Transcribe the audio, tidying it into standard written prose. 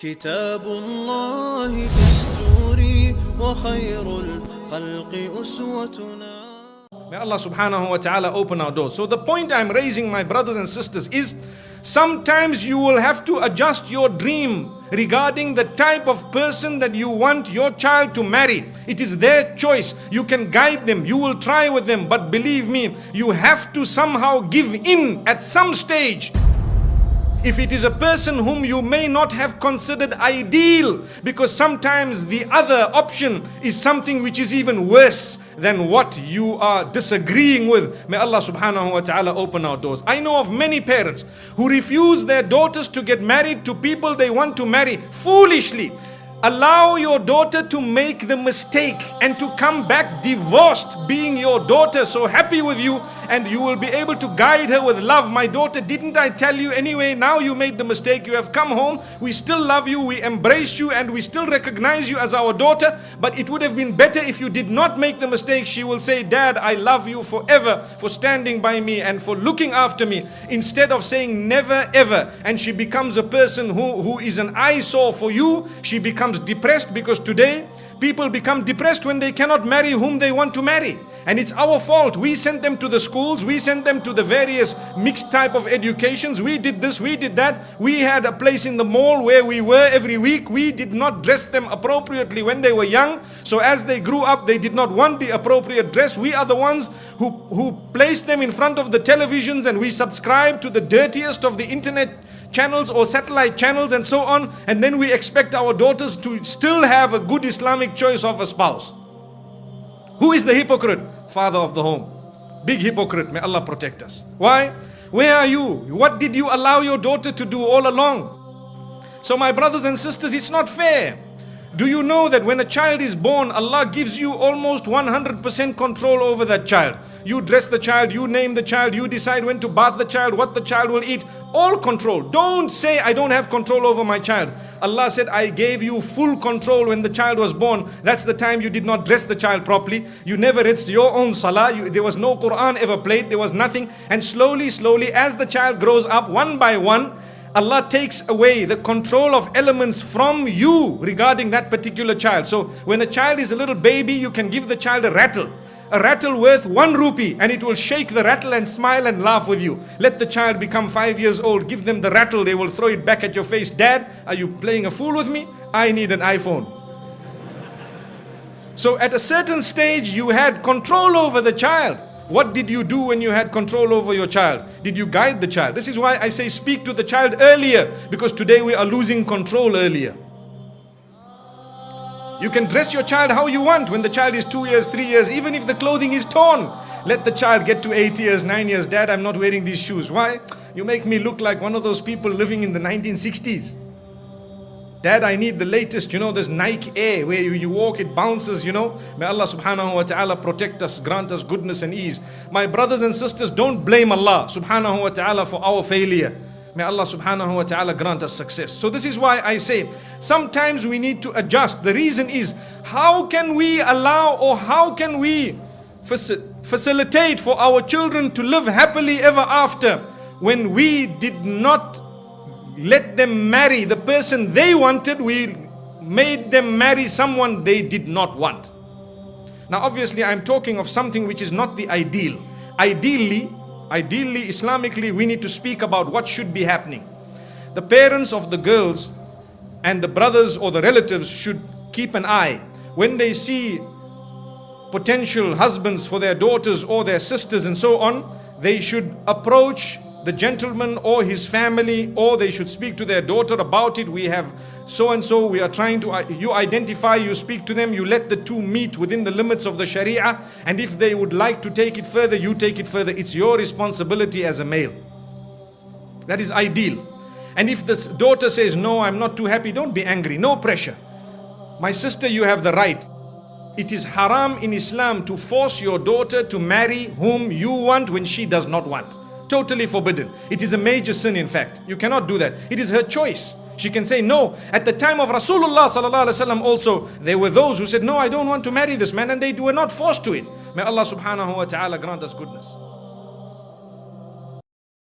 كتاب الله دستوري وخير الخلق أسوتنا. May Allah subhanahu wa ta'ala open our doors. So the point I'm raising, my brothers and sisters, is sometimes you will have to adjust your dream regarding the type of person that you want your child to marry. It is their choice. You can guide them, you will try with them, but believe me, you have to somehow give in at some stage. If it is a person whom you may not have considered ideal, because sometimes the other option is something which is even worse than what you are disagreeing with. May Allah subhanahu wa ta'ala open our doors. I know of many parents who refuse their daughters to get married to people they want to marry foolishly. Allow your daughter to make the mistake and to come back divorced, being your daughter so happy with you, and you will be able to guide her with love. My daughter, didn't I tell you anyway? Now you made the mistake, you have come home, we still love you, we embrace you, and we still recognize you as our daughter, but it would have been better if you did not make the mistake. She will say, Dad, I love you forever for standing by me and for looking after me, instead of saying never ever. And she becomes a person who is an eyesore for you. She becomes depressed, because today people become depressed when they cannot marry whom they want to marry, and it's our fault. We sent them to the schools, we sent them to the various mixed type of educations, we did this, we did that, we had a place in the mall where we were every week, we did not dress them appropriately when they were young, so as they grew up they did not want the appropriate dress. We are the ones who placed them in front of the televisions, and we subscribe to the dirtiest of the internet channels or satellite channels and so on, and then we expect our daughters to still have a good Islamic choice of a spouse. Who is the hypocrite? Father of the home. Big hypocrite. May Allah protect us. Why? Where are you? What did you allow your daughter to do all along? So my brothers and sisters, it's not fair. Do you know that when a child is born, Allah gives you almost 100% control over that child? You dress the child, you name the child, you decide when to bath the child, what the child will eat. All control. Don't say, I don't have control over my child. Allah said, I gave you full control when the child was born. That's the time you did not dress the child properly. You never read your own salah. There was no Quran ever played. There was nothing. And slowly, as the child grows up, one by one, Allah takes away the control of elements from you regarding that particular child. So when a child is a little baby, you can give the child a rattle worth 1 rupee, and it will shake the rattle and smile and laugh with you. Let the child become 5 years old, give them the rattle, they will throw it back at your face. Dad, are you playing a fool with me? I need an iPhone. So at a certain stage you had control over the child. What did you do when you had control over your child? Did you guide the child? This is why I say speak to the child earlier, because today we are losing control earlier. You can dress your child how you want when the child is 2 years, 3 years, even if the clothing is torn. Let the child get to 8 years, 9 years. Dad, I'm not wearing these shoes. Why? You make me look like one of those people living in the 1960s. Dad, I need the latest, this Nike Air where you walk, it bounces, May Allah subhanahu wa ta'ala protect us, grant us goodness and ease. My brothers and sisters, don't blame Allah subhanahu wa ta'ala for our failure. May Allah subhanahu wa ta'ala grant us success. So this is why I say, sometimes we need to adjust. The reason is, how can we allow, or how can we facilitate for our children to live happily ever after when we did not let them marry the person they wanted? We made them marry someone they did not want. Now obviously I'm talking of something which is not the ideal. Ideally, Islamically, we need to speak about what should be happening. The parents of the girls and the brothers or the relatives should keep an eye. When they see potential husbands for their daughters or their sisters and so on, they should approach the gentleman or his family, or they should speak to their daughter about it. We have so and so, we are trying to, you identify, you speak to them, you let the two meet within the limits of the Sharia, and if they would like to take it further, you take it further. It's your responsibility as a male. That is ideal. And if the daughter says, no, I'm not too happy, don't be angry, no pressure. My sister, you have the right. It is haram in Islam to force your daughter to marry whom you want when she does not want. Totally forbidden. It is a major sin, in fact. You cannot do that. It is her choice. She can say no. At the time of Rasulullah sallallahu alaihi wasallam also, there were those who said, no, I don't want to marry this man, and they were not forced to it. May Allah subhanahu wa ta'ala grant us goodness.